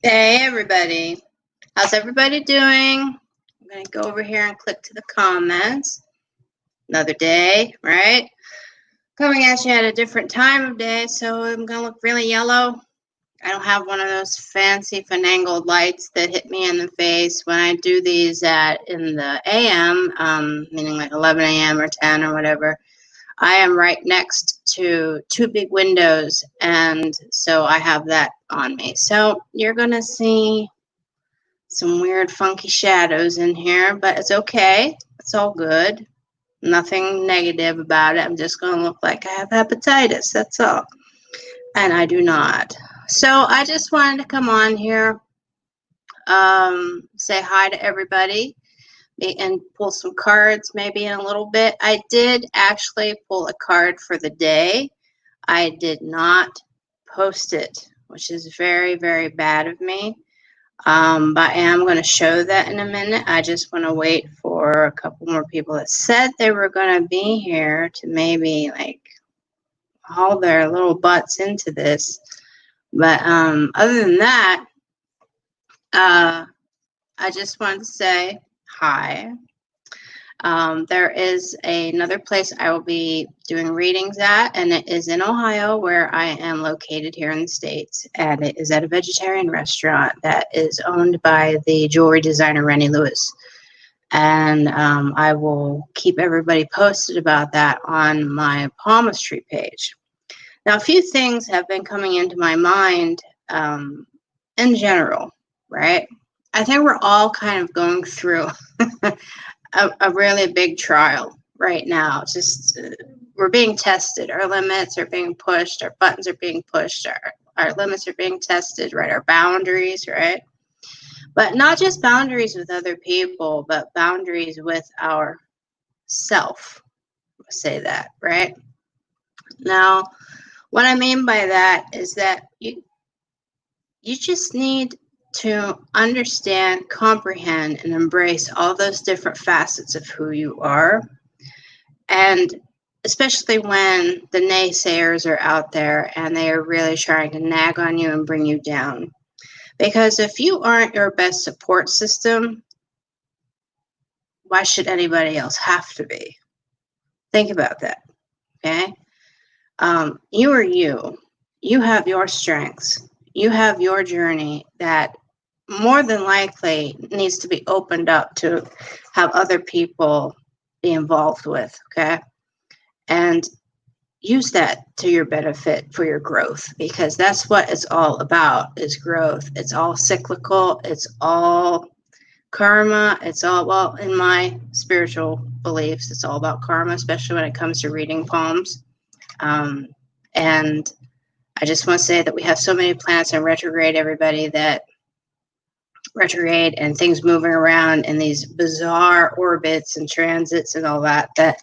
Hey everybody, how's everybody doing? I'm going to go over here and click to the comments. Another day, right? Coming at you at a different time of day, so I'm going to look really yellow. I don't have one of those fancy finagled lights that hit me in the face when I do these in the AM, meaning like 11 a.m. or 10 or whatever. I am right next to two big windows, and so I have that on me. So you're going to see some weird funky shadows in here, but it's okay. It's all good. Nothing negative about it. I'm just going to look like I have hepatitis. That's all. And I do not. So I just wanted to come on here, say hi to everybody, and pull some cards maybe in a little bit. I did actually pull a card for the day. I did not post it, which is very, very bad of me. But I am going to show that in a minute. I just want to wait for a couple more people that said they were going to be here to maybe like haul their little butts into this. But other than that, I just wanted to say hi. There is another place I will be doing readings at, and it is in Ohio, where I am located here in the States, and it is at a vegetarian restaurant that is owned by the jewelry designer Rennie Lewis. And I will keep everybody posted about that on my palmistry page. Now, a few things have been coming into my mind in general, right? I think we're all kind of going through a really big trial right now. Just we're being tested. Our limits are being pushed. Our buttons are being pushed. Our limits are being tested, right? Our boundaries, right? But not just boundaries with other people, but boundaries with our self. Say that, right? Now, what I mean by that is that you just need to understand, comprehend, and embrace all those different facets of who you are. And especially when the naysayers are out there and they are really trying to nag on you and bring you down. Because if you aren't your best support system, why should anybody else have to be? Think about that, okay? You are you. You have your strengths. You have your journey that more than likely needs to be opened up to have other people be involved with, okay? And use that to your benefit for your growth, because that's what it's all about, is growth. It's all cyclical. It's all karma. It's all, well, in my spiritual beliefs, it's all about karma, especially when it comes to reading palms. And I just want to say that we have so many planets in retrograde, everybody, that retrograde and things moving around in these bizarre orbits and transits and all that, that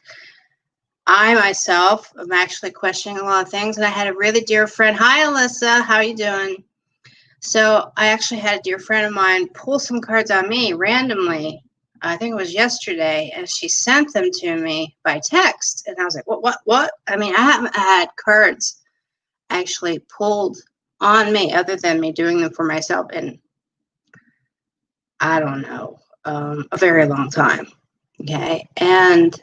I myself am actually questioning a lot of things. And I had a really dear friend. Hi, Alyssa. How are you doing? So I actually had a dear friend of mine pull some cards on me randomly. I think it was yesterday, and she sent them to me by text. And I was like, what? I mean, I haven't had cards actually pulled on me other than me doing them for myself in, I don't know, a very long time. Okay. And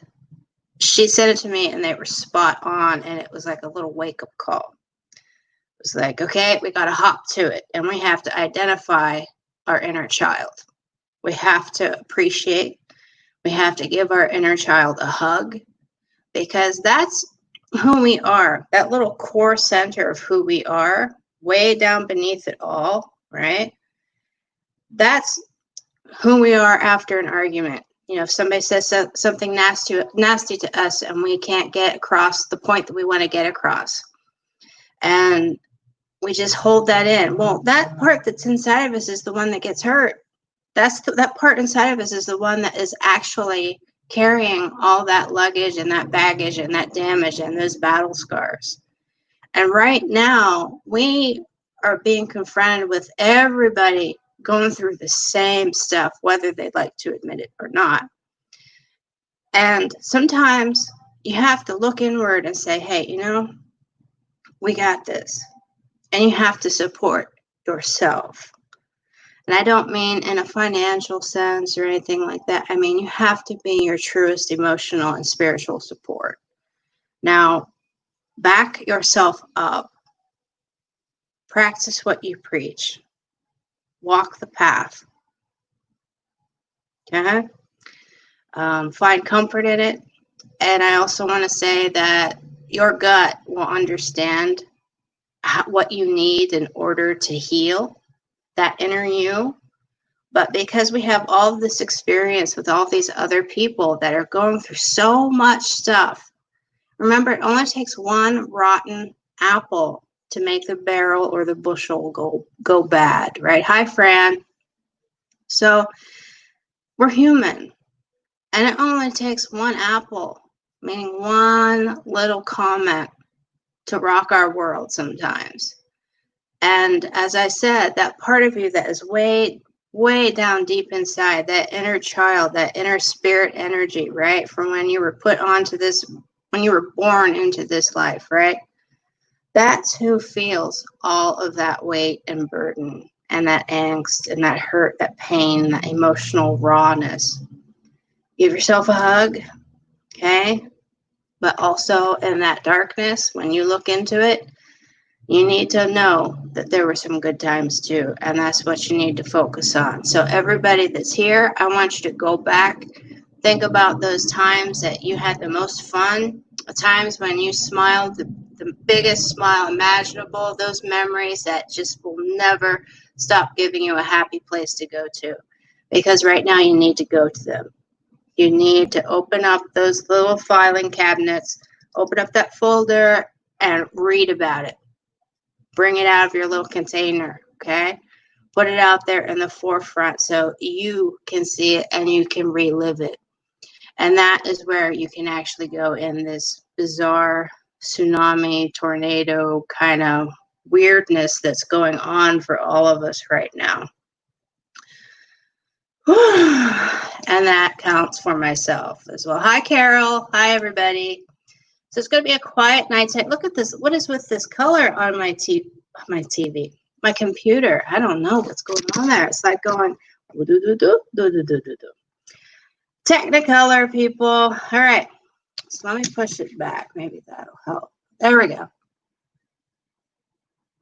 she sent it to me and they were spot on. And it was like a little wake up call. It was like, okay, we got to hop to it. And we have to identify our inner child. We have to appreciate. We have to give our inner child a hug, because that's who we are. That little core center of who we are, way down beneath it all, right? That's who we are after an argument. You know, if somebody says something nasty to us and we can't get across the point that we want to get across, and we just hold that in. Well, that part that's inside of us is the one that gets hurt. That part inside of us is the one that is actually carrying all that luggage and that baggage and that damage and those battle scars. And right now, we are being confronted with everybody going through the same stuff, whether they'd like to admit it or not. And sometimes you have to look inward and say, hey, you know, we got this. And you have to support yourself. And I don't mean in a financial sense or anything like that. I mean, you have to be your truest emotional and spiritual support. Now, back yourself up. Practice what you preach. Walk the path. Okay? Find comfort in it. And I also want to say that your gut will understand what you need in order to heal that inner you. But because we have all of this experience with all these other people that are going through so much stuff, remember, it only takes one rotten apple to make the barrel or the bushel go bad, right? Hi, Fran. So we're human, and it only takes one apple, meaning one little comment, to rock our world sometimes. And as I said, that part of you that is way down deep inside, that inner child, that inner spirit energy, right? From when you were put onto this, when you were born into this life, right? That's who feels all of that weight and burden and that angst and that hurt, that pain, that emotional rawness. Give yourself a hug, okay? But also in that darkness, when you look into it, you need to know that there were some good times too, and that's what you need to focus on. So everybody that's here, I want you to go back, think about those times that you had the most fun, times when you smiled the biggest smile imaginable, those memories that just will never stop giving you a happy place to go to. Because right now you need to go to them. You need to open up those little filing cabinets, open up that folder, and read about it. Bring it out of your little container, okay? Put it out there in the forefront so you can see it and you can relive it. And that is where you can actually go in this bizarre tsunami, tornado kind of weirdness that's going on for all of us right now. And that counts for myself as well. Hi, Carol. Hi, everybody. So it's going to be a quiet night tonight. Look at this. What is with this color on my TV? My computer. I don't know what's going on there. It's like going Technicolor, people. All right. So let me push it back. Maybe that'll help. There we go.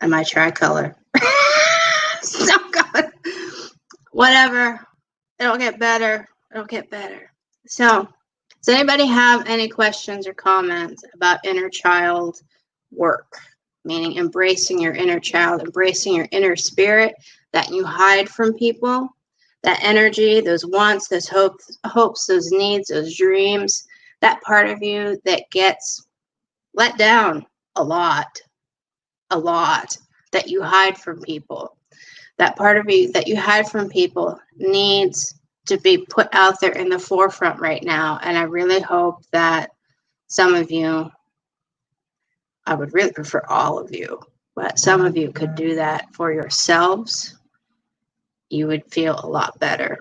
And my tricolor. So good. Whatever. It'll get better. It'll get better. So, does anybody have any questions or comments about inner child work? Meaning embracing your inner child, embracing your inner spirit that you hide from people, that energy, those wants, those hopes, those needs, those dreams, that part of you that gets let down a lot, that you hide from people. That part of you that you hide from people needs to be put out there in the forefront right now. And I really hope that some of you, I would really prefer all of you, but some of you could do that for yourselves. You would feel a lot better.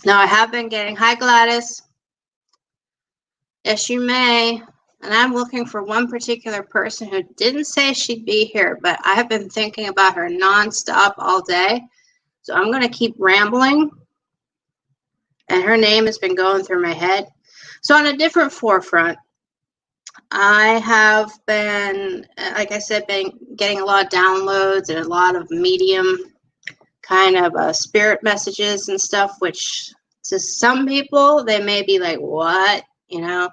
Now, I have been getting, hi, Gladys. Yes, you may. And I'm looking for one particular person who didn't say she'd be here, but I have been thinking about her nonstop all day. So I'm going to keep rambling. And her name has been going through my head. So on a different forefront, I have been, like I said, been getting a lot of downloads and a lot of medium kind of spirit messages and stuff, which to some people, they may be like, what? You know,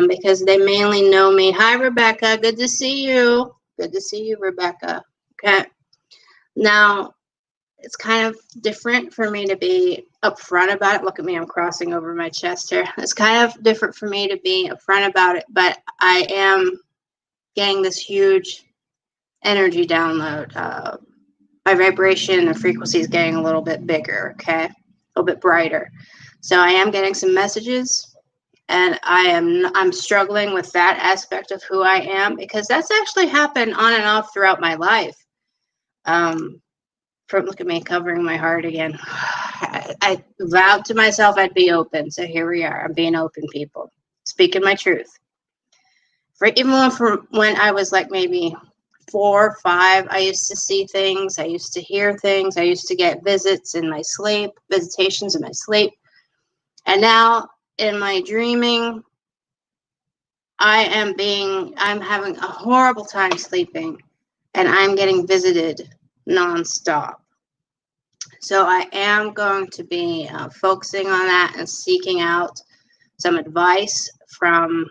because they mainly know me. Hi, Rebecca. Good to see you. Good to see you, Rebecca. Okay. Now, it's kind of different for me to be upfront about it. Look at me, I'm crossing over my chest here. It's kind of different for me to be upfront about it, but I am getting this huge energy download. My vibration and frequency is getting a little bit bigger, okay? A little bit brighter. So I am getting some messages, and I'm struggling with that aspect of who I am, because that's actually happened on and off throughout my life. Look at me covering my heart again. I vowed to myself I'd be open. So here we are. I'm being open, people. Speaking my truth. Even from when I was like maybe 4, 5, I used to see things. I used to hear things. I used to get visitations in my sleep. And now in my dreaming, I'm having a horrible time sleeping, and I'm getting visited nonstop. So I am going to be focusing on that and seeking out some advice from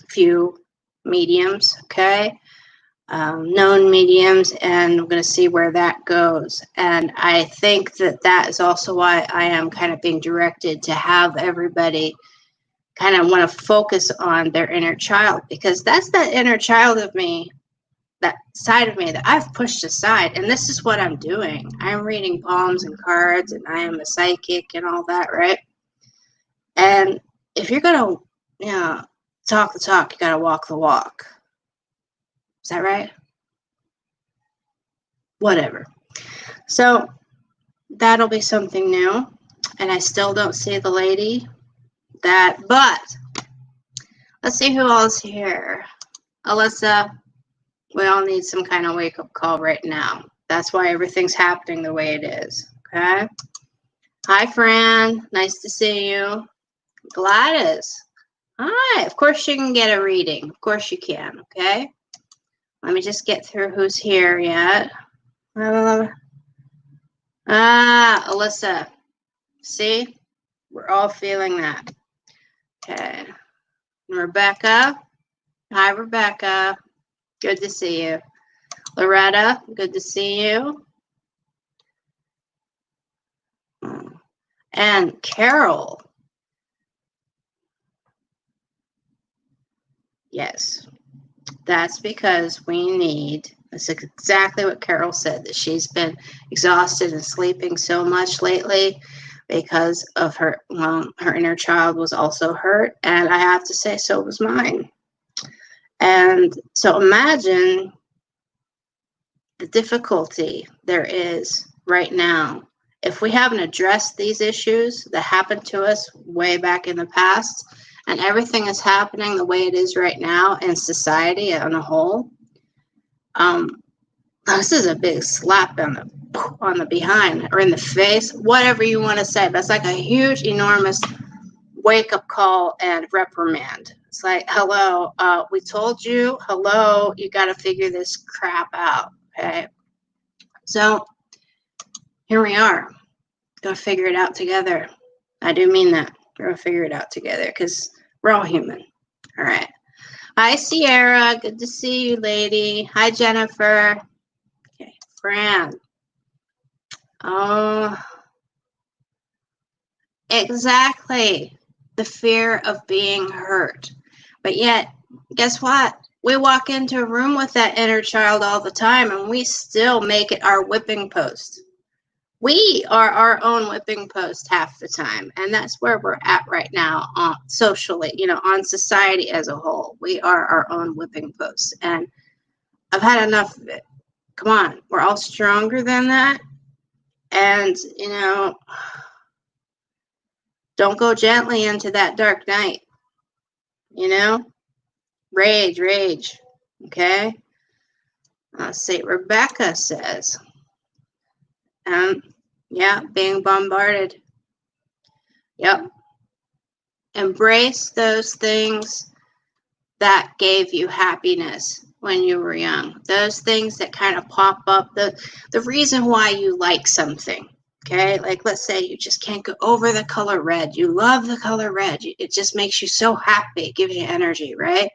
a few mediums, okay? Known mediums, and I'm going to see where that goes. And I think that is also why I am kind of being directed to have everybody kind of want to focus on their inner child, because that's that inner child of me, that side of me that I've pushed aside. And this is what I'm doing. I'm reading palms and cards, and I am a psychic and all that, right? And if you're going to, talk the talk, you got to walk the walk. Is that right? Whatever. So that'll be something new. And I still don't see the lady but let's see who else is here. Alyssa, we all need some kind of wake-up call right now. That's why everything's happening the way it is, okay? Hi, Fran. Nice to see you. Gladys. Hi. Of course you can get a reading. Of course you can, okay? Let me just get through who's here yet. Alyssa. See? We're all feeling that. Okay. Rebecca. Hi, Rebecca. Good to see you. Loretta, good to see you. And Carol. Yes. That's because we need, that's exactly what Carol said, that she's been exhausted and sleeping so much lately because of her inner child was also hurt. And I have to say, so was mine. And so imagine the difficulty there is right now. If we haven't addressed these issues that happened to us way back in the past, and everything is happening the way it is right now in society on a whole, this is a big slap on the behind or in the face, whatever you want to say. That's like a huge, enormous wake-up call and reprimand. It's like, hello, we told you, hello, you got to figure this crap out, okay? So here we are. Go figure it out together. I do mean that. Go figure it out together, because we're all human. All right. Hi, Sierra. Good to see you, lady. Hi, Jennifer. Okay, Fran. Oh, exactly. The fear of being hurt. But yet, guess what? We walk into a room with that inner child all the time, and we still make it our whipping post. We are our own whipping post half the time, and that's where we're at right now, socially, on society as a whole. We are our own whipping post, and I've had enough of it. Come on, we're all stronger than that, and don't go gently into that dark night. Rage. Okay. St. Rebecca says. Yeah, being bombarded. Yep. Embrace those things that gave you happiness when you were young. Those things that kind of pop up. The reason why you like something. Okay, like let's say you just can't go over the color red. You love the color red. It just makes you so happy. It gives you energy, right?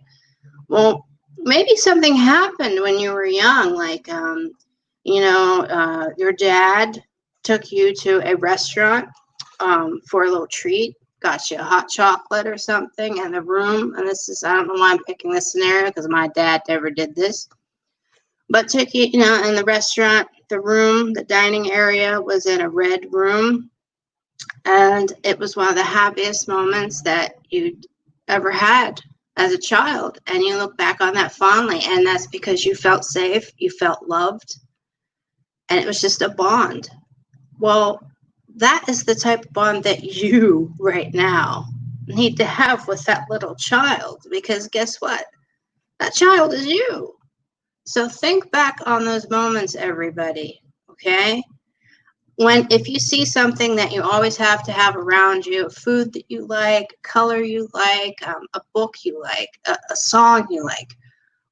Well, maybe something happened when you were young, like your dad took you to a restaurant for a little treat, got you a hot chocolate or something in the room. And I don't know why I'm picking this scenario, because my dad never did this. But took you, in the restaurant, the dining area was in a red room. And it was one of the happiest moments that you'd ever had as a child. And you look back on that fondly. And that's because you felt safe, you felt loved. And it was just a bond. Well, that is the type of bond that you right now need to have with that little child. Because guess what? That child is you. So think back on those moments, everybody, okay? If you see something that you always have to have around you, food that you like, color you like, a book you like, a song you like,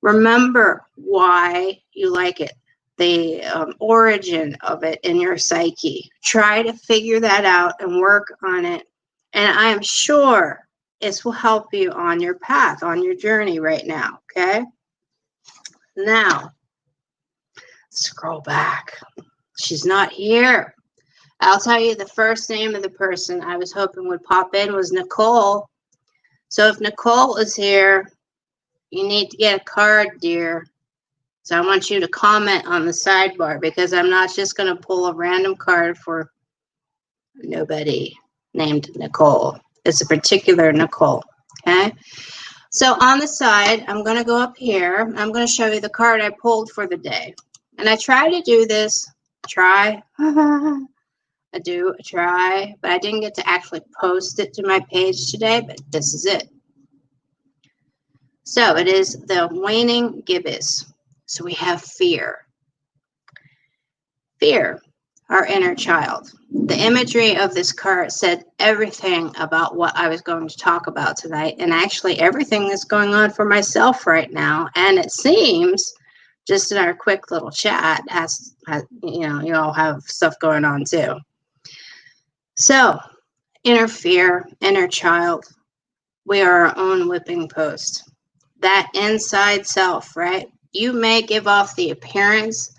remember why you like it, the origin of it in your psyche. Try to figure that out and work on it. And I am sure this will help you on your path, on your journey right now, okay? Now, scroll back. She's not here. I'll tell you the first name of the person I was hoping would pop in was Nicole. So if Nicole is here, you need to get a card, dear. So I want you to comment on the sidebar because I'm not just going to pull a random card for nobody named Nicole. It's a particular Nicole, okay? So on the side, I'm going to go up here. I'm going to show you the card I pulled for the day. And I try to do this. Try. I try, but I didn't get to actually post it to my page today, but this is it. So it is the waning gibbous. So we have fear. Fear, our inner child. The imagery of this card said everything about what I was going to talk about tonight, and actually everything that's going on for myself right now. And it seems, just in our quick little chat, has you all have stuff going on too. So, inner fear, inner child, we are our own whipping post. That inside self, right? You may give off the appearance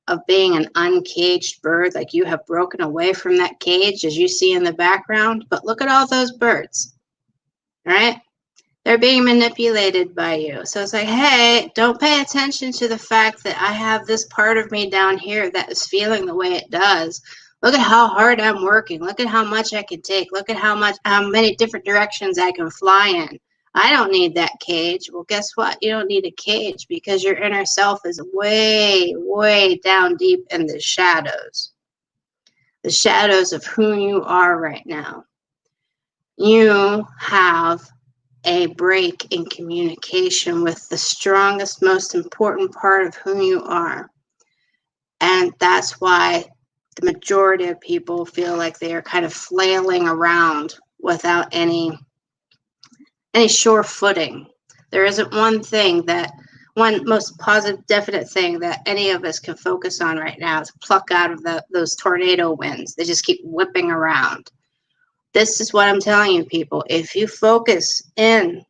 of being an uncaged bird, like you have broken away from that cage, as you see in the background. But look at all those birds, right? They're being manipulated by you. So it's like, hey, don't pay attention to the fact that I have this part of me down here that is feeling the way it does. Look at how hard I'm working. Look at how much I can take. Look at how many different directions I can fly in. I don't need that cage. Well, guess what? You don't need a cage because your inner self is way, way down deep in the shadows of who you are right now. You have a break in communication with the strongest, most important part of who you are. And that's why the majority of people feel like they are kind of flailing around without any sure footing. There isn't one most positive, definite thing that any of us can focus on right now to pluck out of those tornado winds. They just keep whipping around. This is what I'm telling you, people. If you focus in,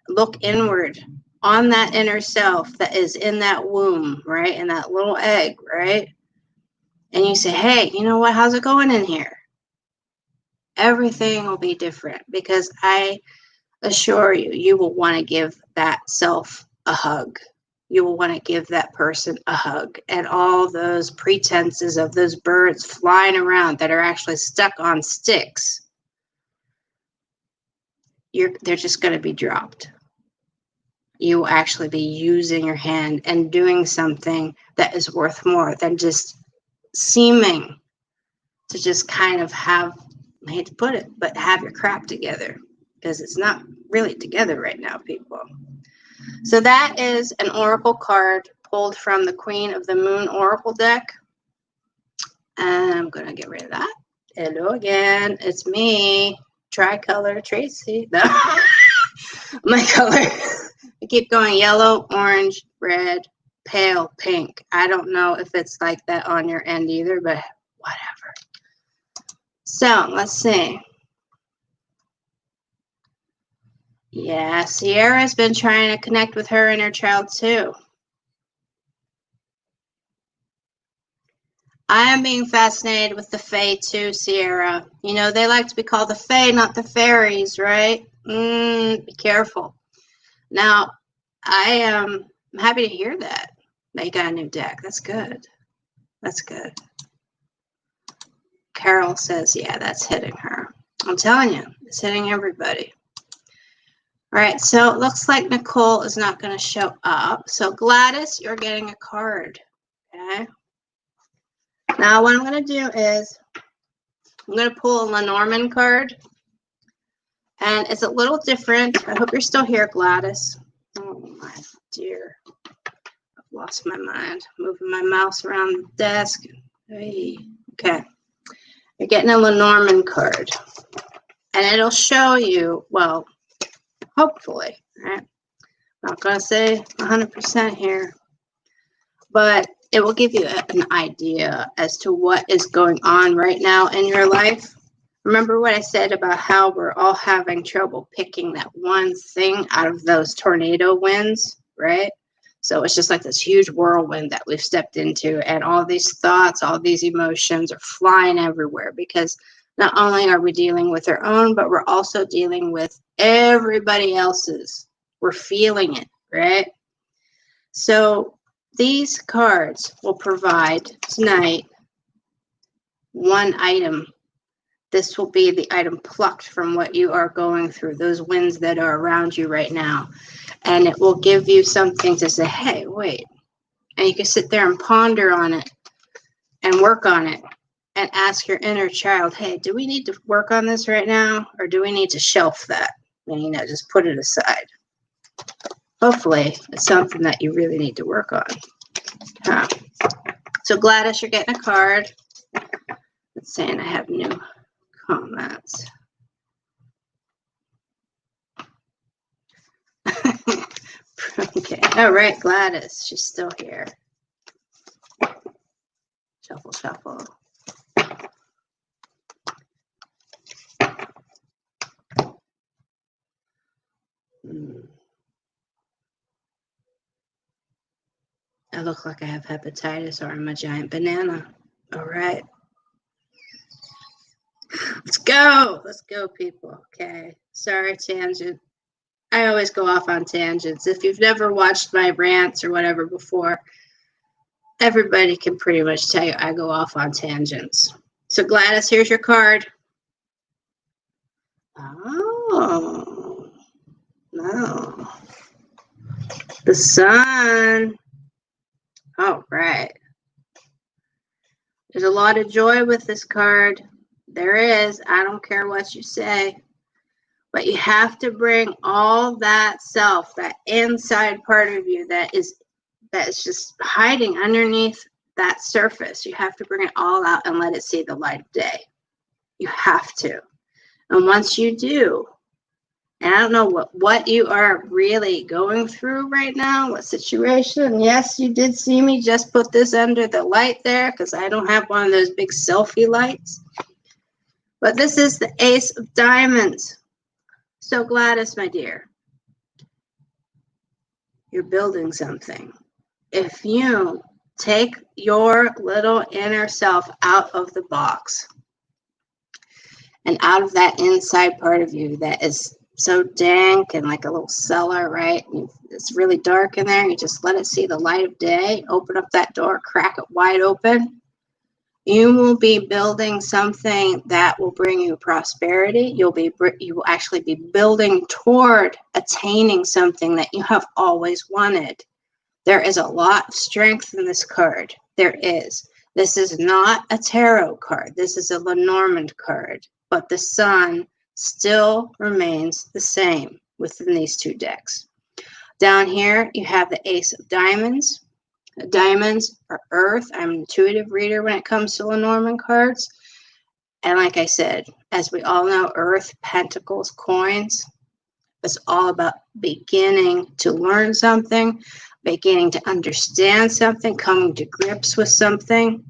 look inward on that inner self that is in that womb, right? In that little egg, right? And you say, hey, you know what? How's it going in here? Everything will be different because I assure you, you will want to give that self a hug. You will want to give that person a hug. And all those pretenses of those birds flying around that are actually stuck on sticks, they're just going to be dropped. You will actually be using your hand and doing something that is worth more than just seeming to just kind of have, I hate to put it, but have your crap together, because it's not really together right now, people. So that is an oracle card pulled from the Queen of the Moon Oracle deck. And I'm going to get rid of that. Hello again. It's me, Tricolor Tracy. No. My color. I keep going yellow, orange, red, pale pink. I don't know if it's like that on your end either, but whatever. So let's see. Yeah, Sierra's been trying to connect with her inner child too. I am being fascinated with the Fae too, Sierra. You know, they like to be called the Fae, not the fairies, right? Be careful. Now, I am happy to hear that you got a new deck. That's good. That's good. Carol says, yeah, that's hitting her. I'm telling you, it's hitting everybody. All right, so it looks like Nicole is not going to show up. So Gladys, you're getting a card, okay? Now what I'm going to do is I'm going to pull a Lenormand card. And it's a little different. I hope you're still here, Gladys. Oh, my dear. I've lost my mind. Moving my mouse around the desk. Hey. Okay. You're getting a Lenormand card. And it'll show you, well, hopefully, right? Not going to say 100% here, but it will give you an idea as to what is going on right now in your life. Remember what I said about how we're all having trouble picking that one thing out of those tornado winds, right? So it's just like this huge whirlwind that we've stepped into, and all these thoughts, all these emotions are flying everywhere because not only are we dealing with our own, but we're also dealing with everybody else's. We're feeling it, right? So these cards will provide tonight one item. This will be the item plucked from what you are going through, those winds that are around you right now. And it will give you something to say, hey, wait. And you can sit there and ponder on it and work on it and ask your inner child, hey, do we need to work on this right now? Or do we need to shelf that and, just put it aside? Hopefully, it's something that you really need to work on. So Gladys, you're getting a card. It's saying I have new comments. Okay. All right, Gladys. She's still here. Shuffle, shuffle. I look like I have hepatitis or I'm a giant banana. All right. Let's go. Let's go, people. Okay. Sorry, tangent. I always go off on tangents. If you've never watched my rants or whatever before, everybody can pretty much tell you I go off on tangents. So Gladys, here's your card. Oh, no. The sun. All right. There's a lot of joy with this card. There is. I don't care what you say. But you have to bring all that self, that inside part of you that is just hiding underneath that surface. You have to bring it all out and let it see the light of day. You have to. And once you do, and I don't know what you are really going through right now, what situation. Yes, you did see me just put this under the light there because I don't have one of those big selfie lights. But this is the Ace of Diamonds. So Gladys, my dear, you're building something. If you take your little inner self out of the box and out of that inside part of you that is so dank and like a little cellar, right? It's really dark in there. You just let it see the light of day. Open up that door, crack it wide open. You will be building something that will bring you prosperity. You will actually be building toward attaining something that you have always wanted. There is a lot of strength in this card. There is. This is not a tarot card. This is a Lenormand card, but the sun still remains the same within these two decks. Down here, you have the Ace of Diamonds. Diamonds are earth. I'm an intuitive reader when it comes to Lenormand cards. And like I said, as we all know, earth, pentacles, coins, it's all about beginning to learn something, beginning to understand something, coming to grips with something.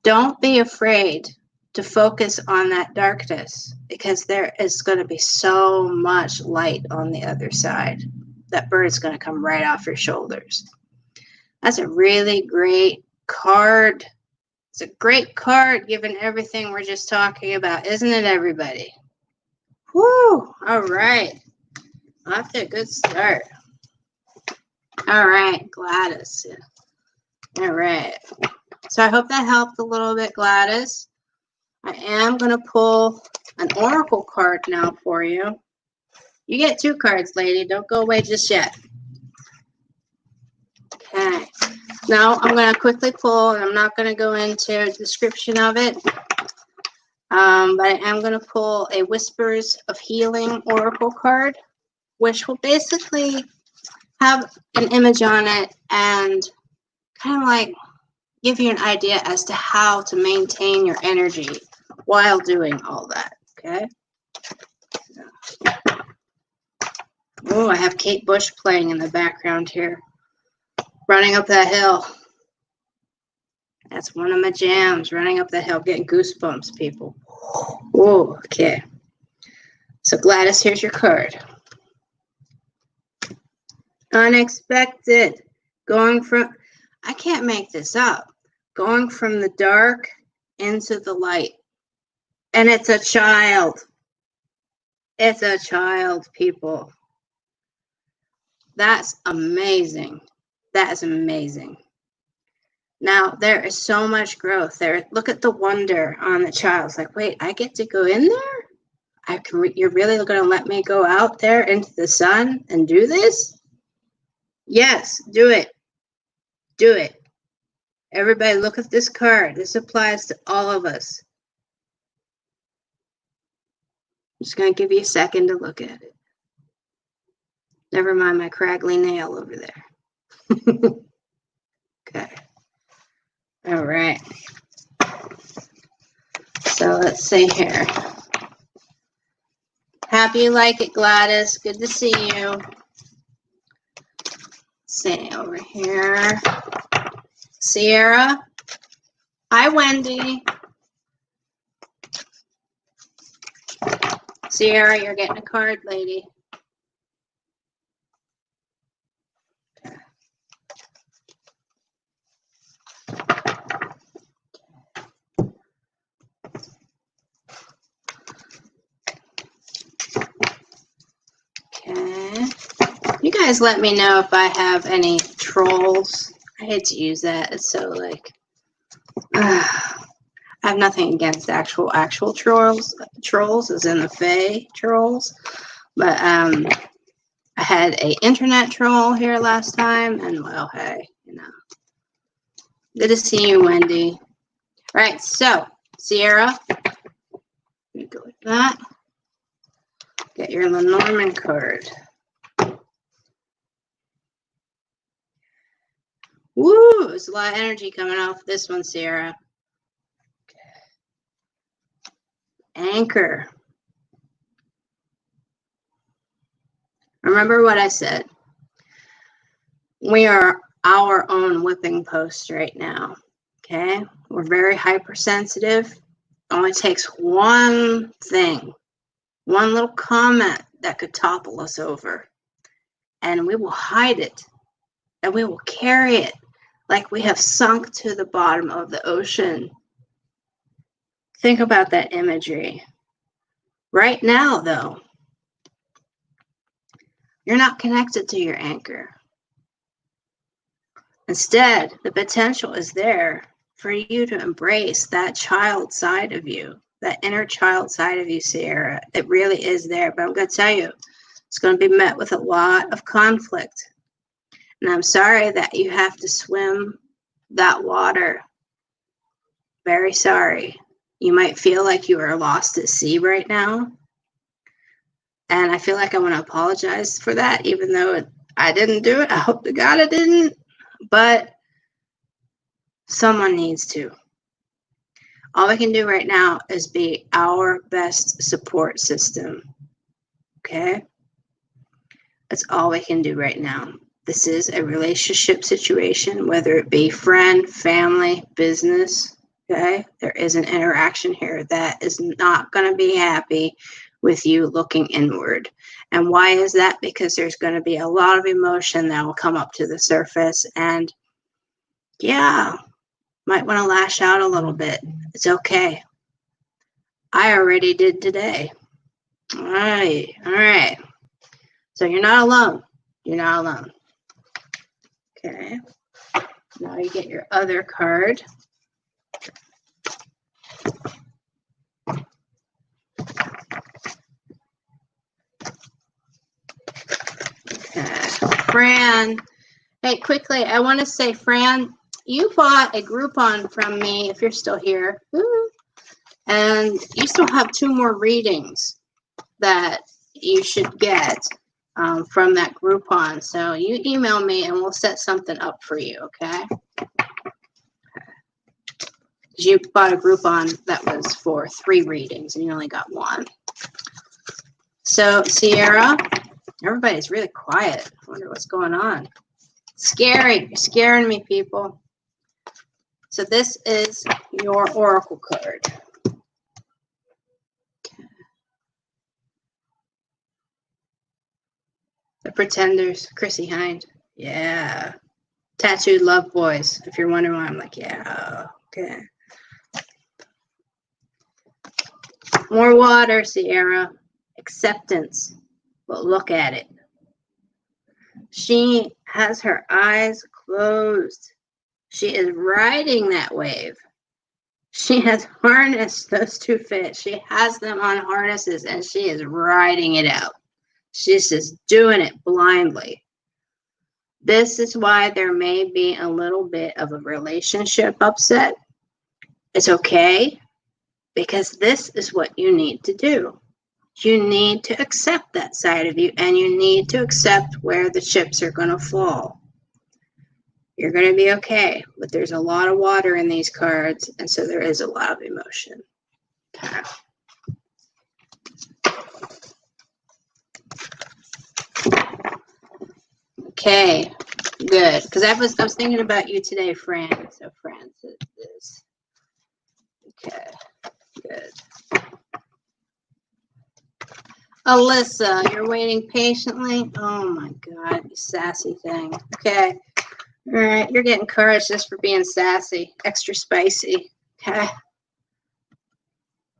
Don't be afraid to focus on that darkness because there is going to be so much light on the other side. That bird is going to come right off your shoulders. That's a really great card. It's a great card given everything we're just talking about, isn't it, everybody? Woo! All right. Off to a good start. All right, Gladys. All right. So I hope that helped a little bit, Gladys. I am going to pull an oracle card now for you. You get 2 cards, lady. Don't go away just yet. Okay. Now I'm going to quickly pull, and I'm not going to go into a description of it, but I am going to pull a Whispers of Healing oracle card, which will basically have an image on it and kind of like give you an idea as to how to maintain your energy while doing all that, okay? Oh, I have Kate Bush playing in the background here. Running up that hill. That's one of my jams, running up that hill, getting goosebumps, people. Oh, okay. So Gladys, here's your card. Unexpected. Going from, I can't make this up. Going from the dark into the light. And it's a child. It's a child, people. That's amazing. That is amazing. Now, there is so much growth there. Look at the wonder on the child. It's like, wait, I get to go in there? You're really going to let me go out there into the sun and do this? Yes, do it. Do it. Everybody, look at this card. This applies to all of us. I'm just going to give you a second to look at it. Never mind my craggly nail over there. Okay. All right. So let's see here. Happy you like it, Gladys. Good to see you. Let's see over here. Sierra. Hi, Wendy. Sierra, you're getting a card, lady. Okay. You guys let me know if I have any trolls. I hate to use that. It's so like, I have nothing against actual trolls. Trolls as in the Fae trolls. But I had a internet troll here last time, and well, hey, you know. Good to see you, Wendy. All right, so Sierra, let me go with that. Get your Lenormand card. Woo! There's a lot of energy coming off this one, Sierra. Anchor. Remember what I said. We are our own whipping post right now. Okay? We're very hypersensitive. It only takes one thing, one little comment that could topple us over. And we will hide it. And we will carry it like we have sunk to the bottom of the ocean. Think about that imagery. Right now, though, you're not connected to your anchor. Instead, the potential is there for you to embrace that child side of you, that inner child side of you, Sierra. It really is there, but I'm going to tell you, it's going to be met with a lot of conflict. And I'm sorry that you have to swim that water. Very sorry. You might feel like you are lost at sea right now. And I feel like I want to apologize for that, even though I didn't do it. I hope to God I didn't. But someone needs to. All we can do right now is be our best support system. Okay? That's all we can do right now. This is a relationship situation, whether it be friend, family, business. Okay? There is an interaction here that is not going to be happy with you looking inward. And why is that? Because there's going to be a lot of emotion that will come up to the surface. And yeah, might want to lash out a little bit. It's okay. I already did today. All right. All right. So you're not alone. You're not alone. Okay. Now you get your other card. Okay. Fran. Hey, quickly, I want to say, Fran, you bought a Groupon from me, if you're still here. Woo. And you still have 2 more readings that you should get from that Groupon. So you email me and we'll set something up for you, okay? You bought a Groupon that was for 3 readings and you only got 1. So, Sierra, everybody's really quiet. I wonder what's going on. Scary. You're scaring me, people. So this is your oracle card. The Pretenders, Chrissy Hind. Yeah. Tattooed Love Boys. If you're wondering why I'm like, yeah, okay. More water, Sierra. Acceptance. But look at it. She has her eyes closed. She is riding that wave. She has harnessed those 2 fish. She has them on harnesses and she is riding it out. She's just doing it blindly. This is why there may be a little bit of a relationship upset. It's okay, because this is what you need to do. You need to accept that side of you, and you need to accept where the chips are going to fall. You're going to be okay, but there's a lot of water in these cards, and so there is a lot of emotion. Okay. Okay, good. Because I was thinking about you today, Fran. So Francis is okay. Good. Alyssa, you're waiting patiently. Oh my God, you sassy thing. Okay. All right, you're getting cards just for being sassy, extra spicy. Okay.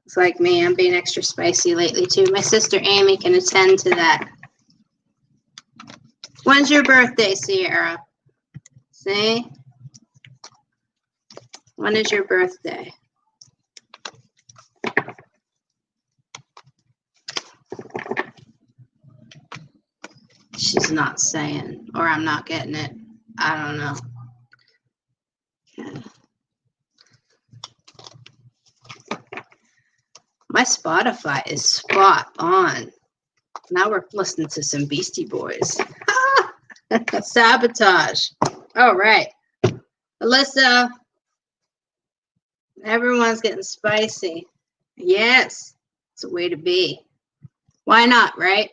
It's like me, I'm being extra spicy lately too. My sister Amy can attend to that. When's your birthday, Sierra? See? When is your birthday? She's not saying, or I'm not getting it. I don't know. Okay. My Spotify is spot on. Now we're listening to some Beastie Boys. Sabotage. All right. Alyssa, everyone's getting spicy. Yes, it's a way to be. Why not, right?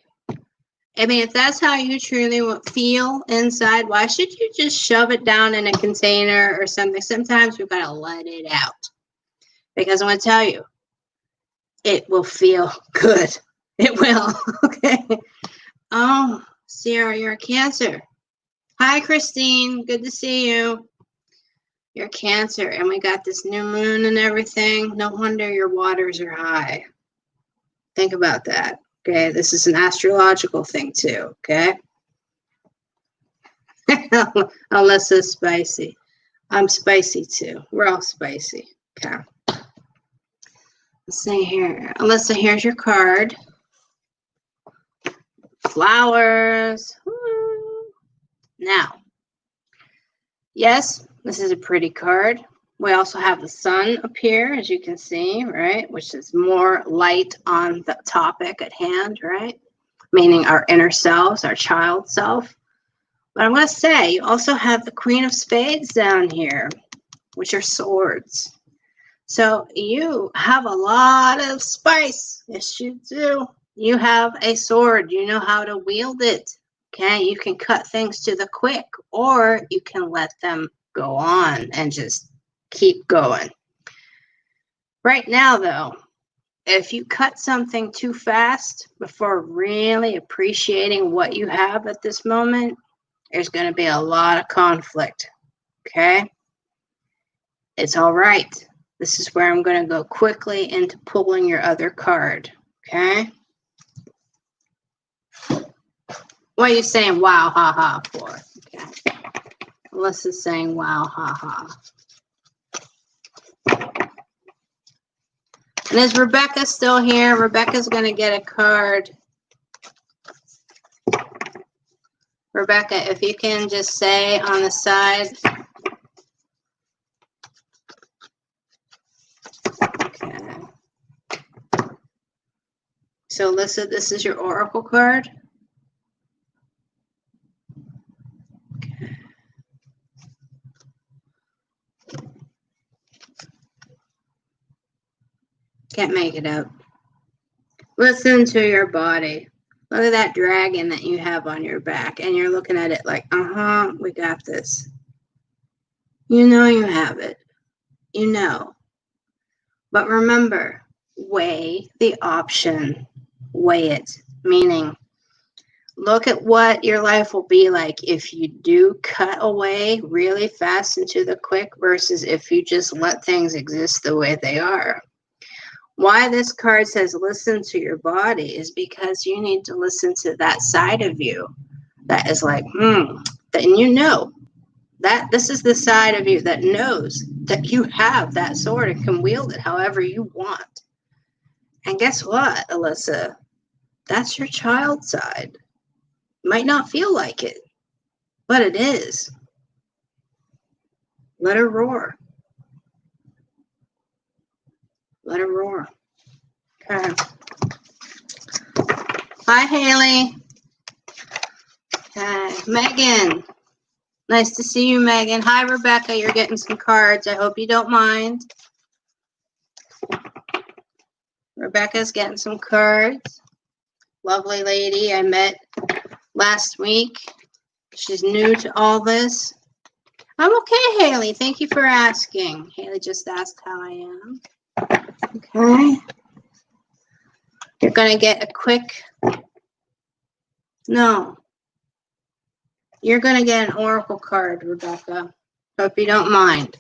I mean, if that's how you truly feel inside, why should you just shove it down in a container or something? Sometimes we've got to let it out. Because I'm going to tell you, it will feel good. It will. Okay. Oh, Sierra, you're a Cancer. Hi, Christine. Good to see you. You're a Cancer, and we got this new moon and everything. No wonder your waters are high. Think about that. Okay, this is an astrological thing too, okay? Unless it's spicy. I'm spicy too. We're all spicy. Okay. Let's see here. Alyssa, here's your card. Flowers. Woo. Now, yes, this is a pretty card. We also have the sun up here, as you can see, right? Which is more light on the topic at hand, right? Meaning our inner selves, our child self. But I'm going to say, you also have the Queen of Spades down here, which are swords. So you have a lot of spice. Yes, you do. You have a sword. You know how to wield it. Okay, you can cut things to the quick, or you can let them go on and just keep going. Right now, though, if you cut something too fast before really appreciating what you have at this moment, there's going to be a lot of conflict. Okay? It's all right. This is where I'm going to go quickly into pulling your other card. Okay? What are you saying wow, ha, ha for? Okay. Alyssa's saying wow, ha, ha. And is Rebecca still here? Rebecca's going to get a card. Rebecca, if you can just say on the side. Okay. So, Alyssa, this is your oracle card. Can't make it up. Listen to your body. Look at that dragon that you have on your back, and you're looking at it like, we got this. You know you have it. You know. But remember, weigh the option. Weigh it. Meaning, look at what your life will be like if you do cut away really fast into the quick versus if you just let things exist the way they are. Why this card says listen to your body is because you need to listen to that side of you that is like, then you know that this is the side of you that knows that you have that sword and can wield it however you want. And guess what, Alyssa? That's your child side. Might not feel like it, but it is. Let her roar. Let her roar. Okay. Hi, Haley. Okay. Megan. Nice to see you, Megan. Hi, Rebecca. You're getting some cards. I hope you don't mind. Rebecca's getting some cards. Lovely lady I met last week. She's new to all this. I'm okay, Haley. Thank you for asking. Haley just asked how I am. Okay. You're going to get a quick... No. You're going to get an oracle card, Rebecca. Hope you don't mind.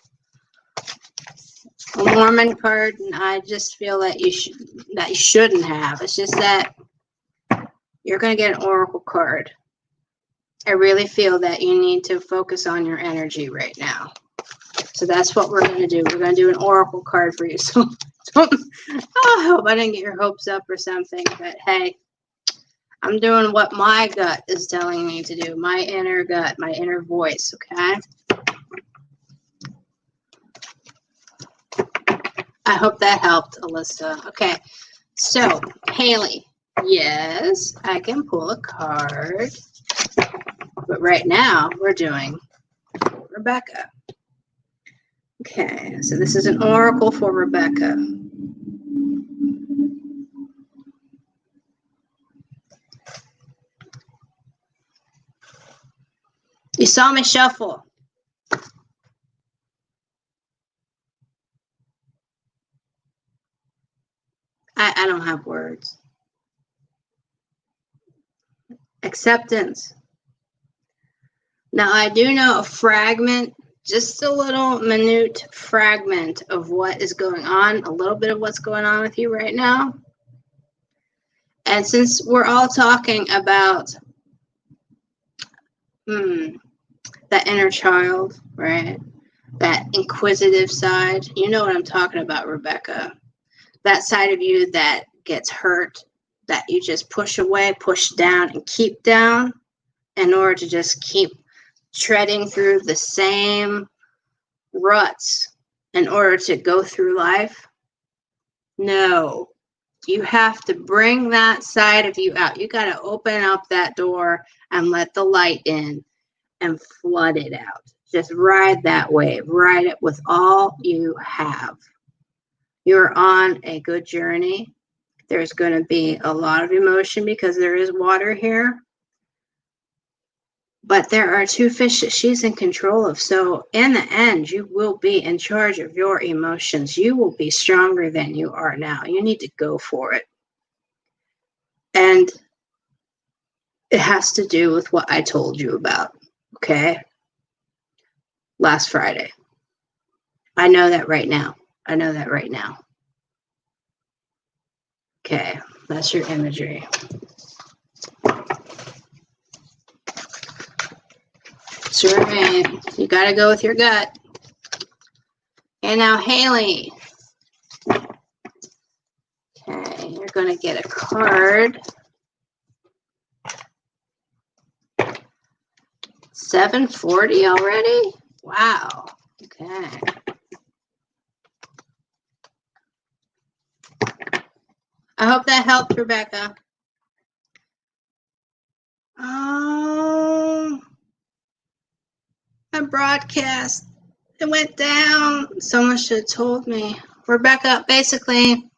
A Mormon card, and I just feel that you shouldn't have. It's just that you're going to get an oracle card. I really feel that you need to focus on your energy right now. So that's what we're going to do. We're going to do an oracle card for you. So I hope I didn't get your hopes up or something. But hey, I'm doing what my gut is telling me to do. My inner gut, my inner voice, okay? I hope that helped, Alyssa. Okay, so Haley, yes, I can pull a card. But right now, we're doing Rebecca. Okay, so this is an oracle for Rebecca. You saw me shuffle. I don't have words. Acceptance. Now, I do know a fragment, just a little minute fragment of what is going on, a little bit of what's going on with you right now. And since we're all talking about that inner child, right? That inquisitive side, you know what I'm talking about, Rebecca. That side of you that gets hurt, that you just push away, push down, and keep down in order to just keep treading through the same ruts in order to go through life. No, you have to bring that side of you out. You got to open up that door and let the light in and flood it out. Just ride that wave. Ride it with all you have. You're on a good journey. There's going to be a lot of emotion because there is water here. But there are two fish that she's in control of. So in the end, you will be in charge of your emotions. You will be stronger than you are now. You need to go for it. And it has to do with what I told you about, okay? Last Friday. I know that right now. I know that right now. Okay, that's your imagery. That's right. You got to go with your gut. And now, Haley. Okay, you're going to get a card. 7:40 already? Wow. Okay. I hope that helped, Rebecca. Oh, my broadcast, it went down. Someone should have told me. Rebecca, basically,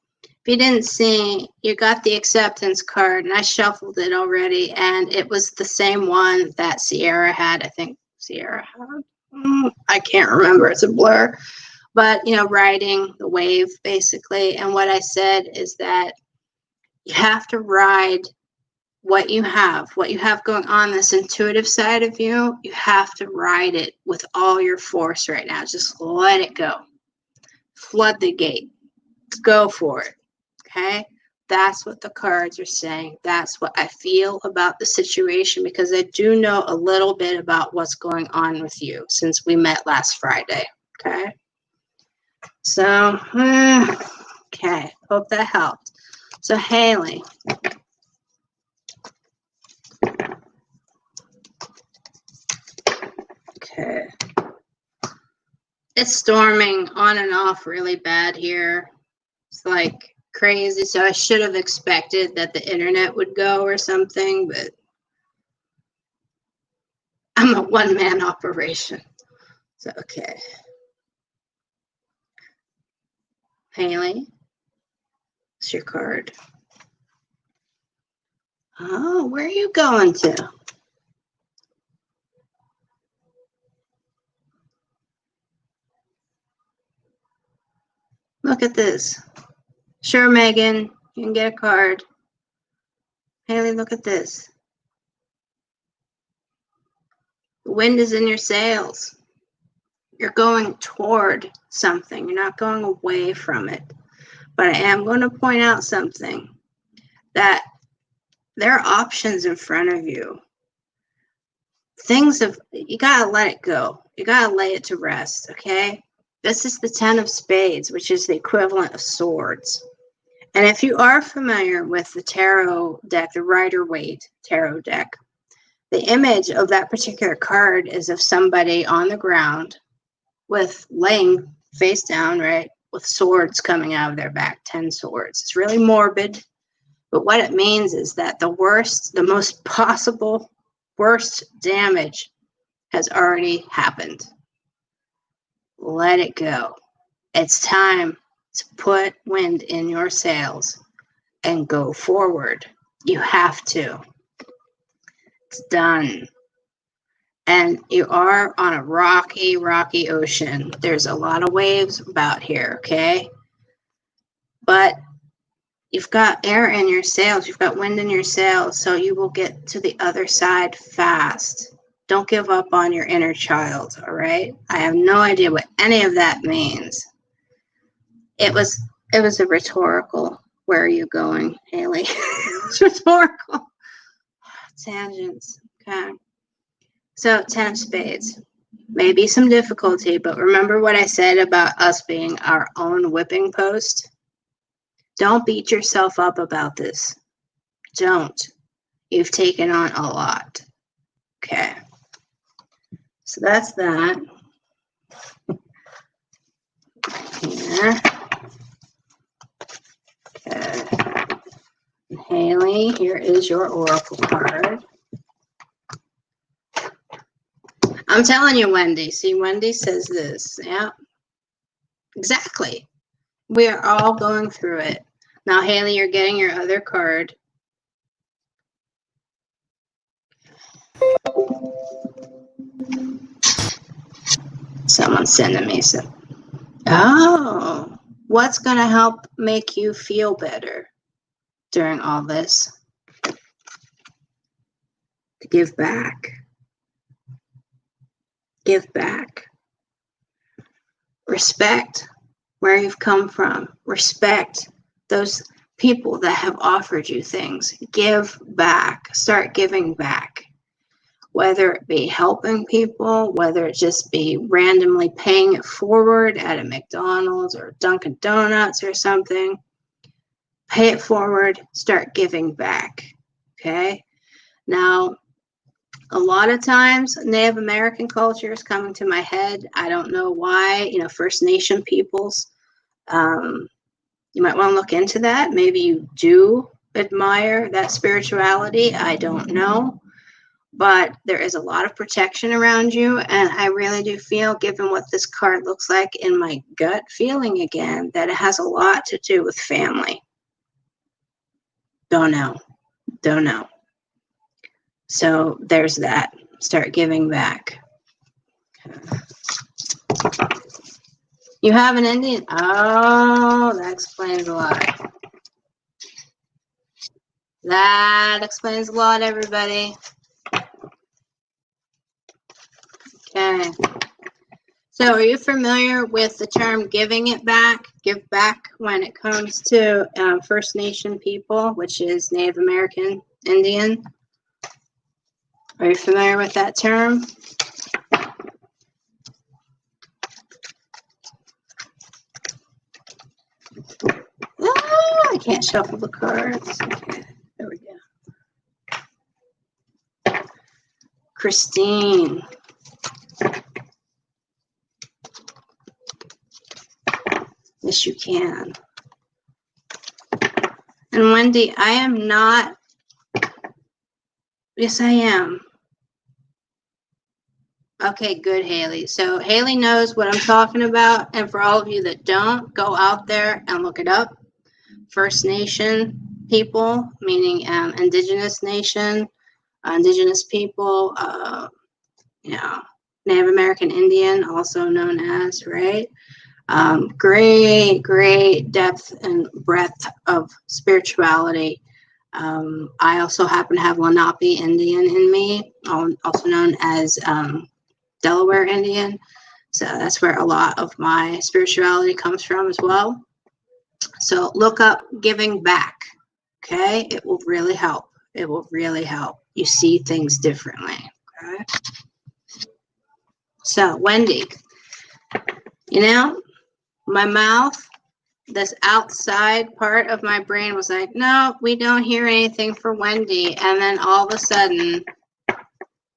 If you didn't see, you got the acceptance card, and I shuffled it already, and it was the same one that Sierra had. I think Sierra had. I can't remember. It's a blur. But, you know, riding the wave, basically. And what I said is that you have to ride what you have going on, this intuitive side of you. You have to ride it with all your force right now. Just let it go. Flood the gate. Go for it. Okay? That's what the cards are saying. That's what I feel about the situation, because I do know a little bit about what's going on with you since we met last Friday. Okay? So, okay. Hope that helped. So, Haley. Okay. It's storming on and off really bad here. It's like crazy. So I should have expected that the internet would go or something, but I'm a one-man operation. So, okay. Haley, it's your card. Oh, where are you going to? Look at this. Sure, Megan, you can get a card. Haley, look at this. The wind is in your sails. You're going toward something. You're not going away from it. But I am going to point out something, that there are options in front of you. You got to let it go. You got to lay it to rest, okay? This is the 10 of Spades, which is the equivalent of swords. And if you are familiar with the tarot deck, the Rider-Waite tarot deck, the image of that particular card is of somebody on the ground with laying face down, right, with swords coming out of their back, 10 swords. It's really morbid, but what it means is that the most possible worst damage has already happened. Let it go. It's time to put wind in your sails and go forward. You have to. It's done. And you are on a rocky, rocky ocean. There's a lot of waves about here, okay? But you've got air in your sails. You've got wind in your sails, so you will get to the other side fast. Don't give up on your inner child, all right? I have no idea what any of that means. It was a rhetorical, where are you going, Haley? It's rhetorical. Tangents, okay. So 10 of Spades. Maybe some difficulty, but remember what I said about us being our own whipping post? Don't beat yourself up about this. Don't. You've taken on a lot. Okay. So that's that. Here. Okay. And Haley, here is your oracle card. I'm telling you, Wendy. See, Wendy says this. Yeah. Exactly. We are all going through it. Now, Haley, you're getting your other card. Someone's sending me some. Oh, what's going to help make you feel better during all this? To give back. Give back. Respect where you've come from. Respect those people that have offered you things. Give back. Start giving back. Whether it be helping people, whether it just be randomly paying it forward at a McDonald's or Dunkin' Donuts or something. Pay it forward. Start giving back. Okay? Now, a lot of times, Native American culture is coming to my head. I don't know why. You know, First Nation peoples. You might want to look into that. Maybe you do admire that spirituality. I don't know. But there is a lot of protection around you. And I really do feel, given what this card looks like in my gut feeling again, that it has a lot to do with family. Don't know. Don't know. So there's that. Start giving back. You have an Indian? Oh, that explains a lot. That explains a lot, everybody. Okay. So are you familiar with the term giving it back? Give back when it comes to First Nation people, which is Native American Indian. Are you familiar with that term? I can't shuffle the cards. Okay, there we go. Christine. Yes, you can. And Wendy, I am not. Yes, I am. Okay, good, Haley. So Haley knows what I'm talking about. And for all of you that don't, go out there and look it up. First Nation people, meaning indigenous nation, indigenous people, Native American Indian, also known as, right? Great depth and breadth of spirituality. I also happen to have Lenape Indian in me, also known as Delaware Indian. So that's where a lot of my spirituality comes from as well. So look up giving back. Okay, it will really help. It will really help. You see things differently. Okay. So Wendy, my mouth, this outside part of my brain was like, no, we don't hear anything for Wendy. And then all of a sudden,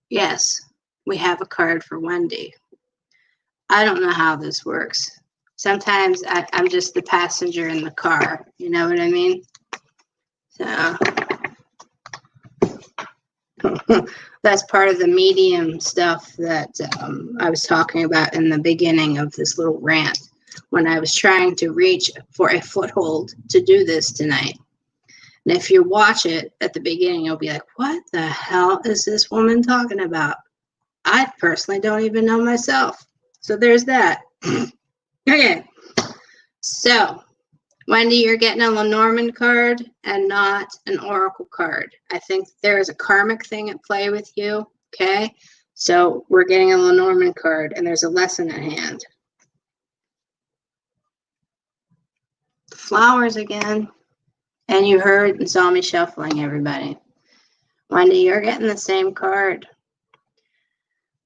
yes, we have a card for Wendy. I don't know how this works. Sometimes I'm just the passenger in the car. You know what I mean? So that's part of the medium stuff that I was talking about in the beginning of this little rant when I was trying to reach for a foothold to do this tonight. And if you watch it at the beginning, you'll be like, what the hell is this woman talking about? I personally don't even know myself. So there's that. Okay. So, Wendy, you're getting a Lenormand card and not an Oracle card. I think there is a karmic thing at play with you. Okay. So we're getting a Lenormand card and there's a lesson at hand. Flowers again. And you heard and saw me shuffling, everybody. Wendy, you're getting the same card.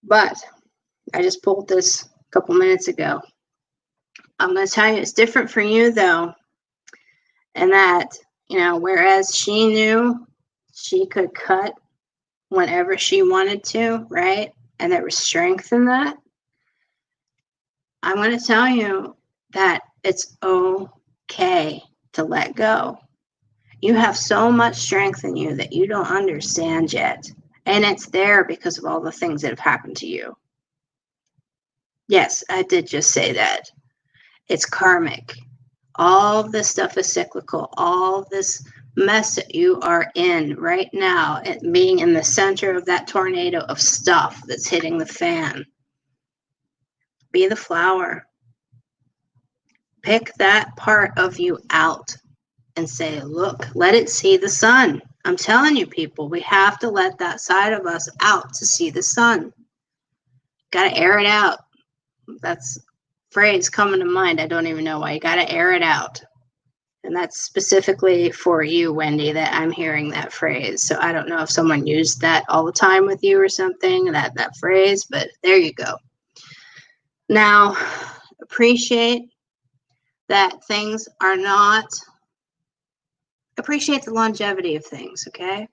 But I just pulled this a couple minutes ago. I'm going to tell you it's different for you, though. And that, whereas she knew she could cut whenever she wanted to, right? And there was strength in that. I'm going to tell you that it's okay to let go. You have so much strength in you that you don't understand yet. And it's there because of all the things that have happened to you. Yes, I did just say that. It's karmic. All of this stuff is cyclical. All this mess that you are in right now, being in the center of that tornado of stuff that's hitting the fan. Be the flower. Pick that part of you out and say, look, let it see the sun. I'm telling you, people, we have to let that side of us out to see the sun. Got to air it out. That's phrase coming to mind. I don't even know why. You got to air it out. And that's specifically for you, Wendy, that I'm hearing that phrase. So I don't know if someone used that all the time with you or something, that phrase, but there you go. Now, appreciate that things are not, appreciate the longevity of things, okay?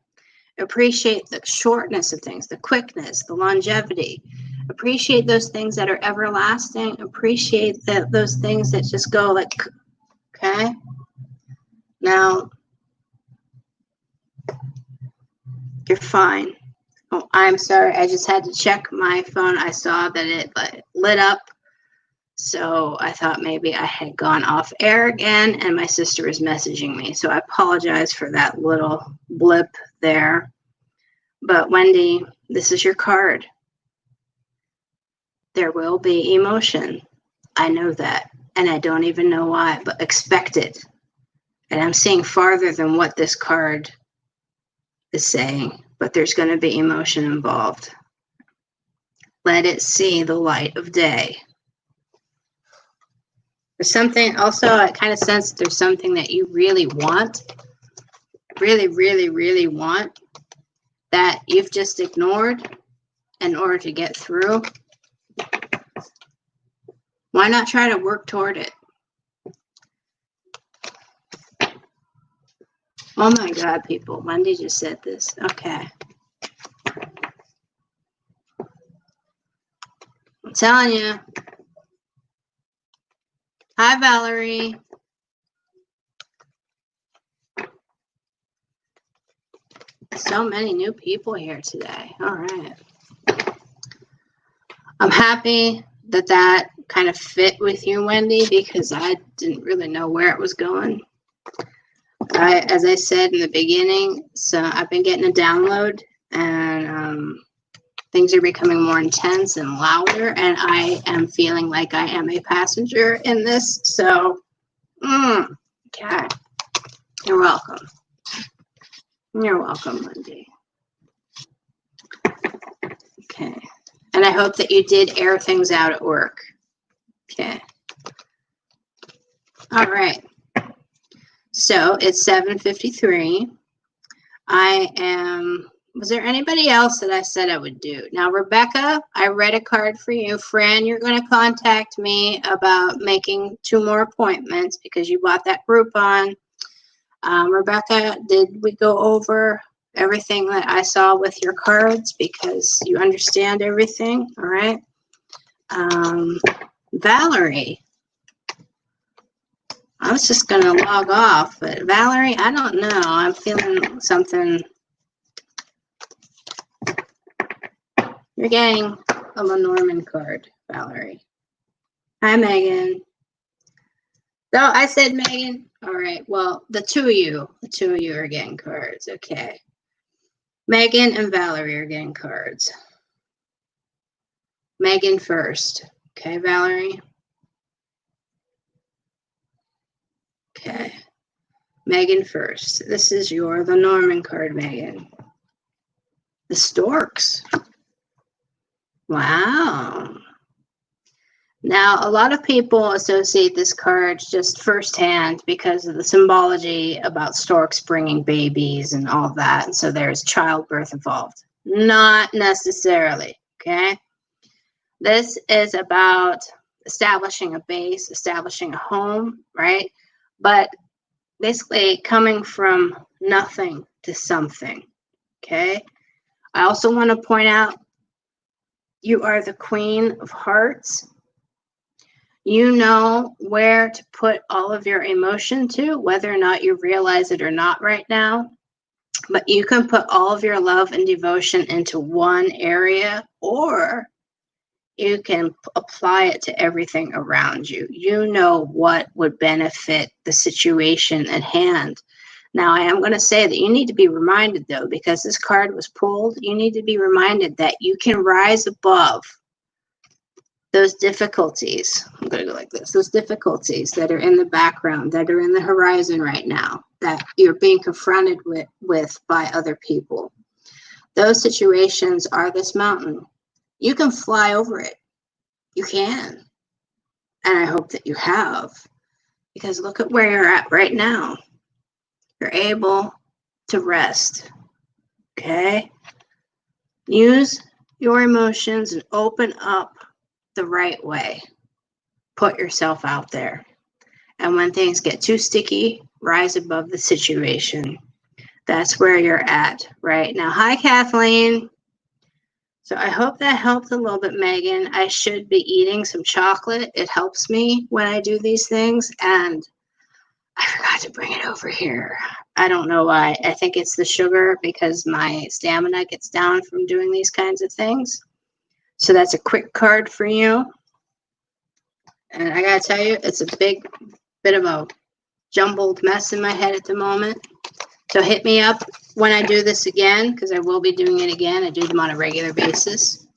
Appreciate the shortness of things, the quickness, the longevity. Appreciate those things that are everlasting. Appreciate those things that just go like, okay? Now, you're fine. Oh, I'm sorry. I just had to check my phone. I saw that it lit up. So I thought maybe I had gone off air again and my sister was messaging me. So I apologize for that little blip there. But Wendy, this is your card. There will be emotion. I know that. And I don't even know why, but expect it. And I'm seeing farther than what this card is saying, but there's going to be emotion involved. Let it see the light of day. There's something also, I kind of sense there's something that you really want, really, really, really want, that you've just ignored in order to get through. Why not try to work toward it? Oh my God, people. Wendy just said this. Okay. I'm telling you. Hi, Valerie. So many new people here today. All right. I'm happy that that kind of fit with you, Wendy, because I didn't really know where it was going. As I said in the beginning, so I've been getting a download, and things are becoming more intense and louder, and I am feeling like I am a passenger in this. So, okay. You're welcome. You're welcome, Wendy. Okay. And I hope that you did air things out at work. Okay. All right. So it's 7:53. Was there anybody else that I said I would do? Now, Rebecca, I read a card for you. Fran, you're going to contact me about making 2 more appointments because you bought that Groupon. Rebecca, did we go over everything that I saw with your cards because you understand everything? All right. Valerie, I was just going to log off, but Valerie, I don't know. I'm feeling something. You're getting a Lenormand card, Valerie. Hi, Megan. Oh, I said Megan. All right. Well, the two of you are getting cards. Okay. Megan and Valerie are getting cards. Megan first. Okay, Valerie. Okay. Megan first. This is your Lenormand card, Megan. The Storks. Wow. Now, a lot of people associate this card just firsthand because of the symbology about storks bringing babies and all that. And so there's childbirth involved. Not necessarily, okay? This is about establishing a base, establishing a home, right? But basically coming from nothing to something, okay? I also want to point out you are the Queen of Hearts. You know where to put all of your emotion to, whether or not you realize it or not right now. But you can put all of your love and devotion into one area, or you can apply it to everything around you. You know what would benefit the situation at hand. Now, I am going to say that you need to be reminded, though, because this card was pulled, you need to be reminded that you can rise above those difficulties. I'm going to go like this. Those difficulties that are in the background, that are in the horizon right now, that you're being confronted with by other people. Those situations are this mountain. You can fly over it. You can. And I hope that you have. Because look at where you're at right now. You're able to rest. Okay? Use your emotions and open up the right way. Put yourself out there. And when things get too sticky, rise above the situation. That's where you're at right now. Hi, Kathleen. So I hope that helped a little bit, Megan. I should be eating some chocolate. It helps me when I do these things. And I forgot to bring it over here. I don't know why. I think it's the sugar because my stamina gets down from doing these kinds of things. So that's a quick card for you. And I gotta tell you, it's a big bit of a jumbled mess in my head at the moment. So hit me up when I do this again, because I will be doing it again. I do them on a regular basis.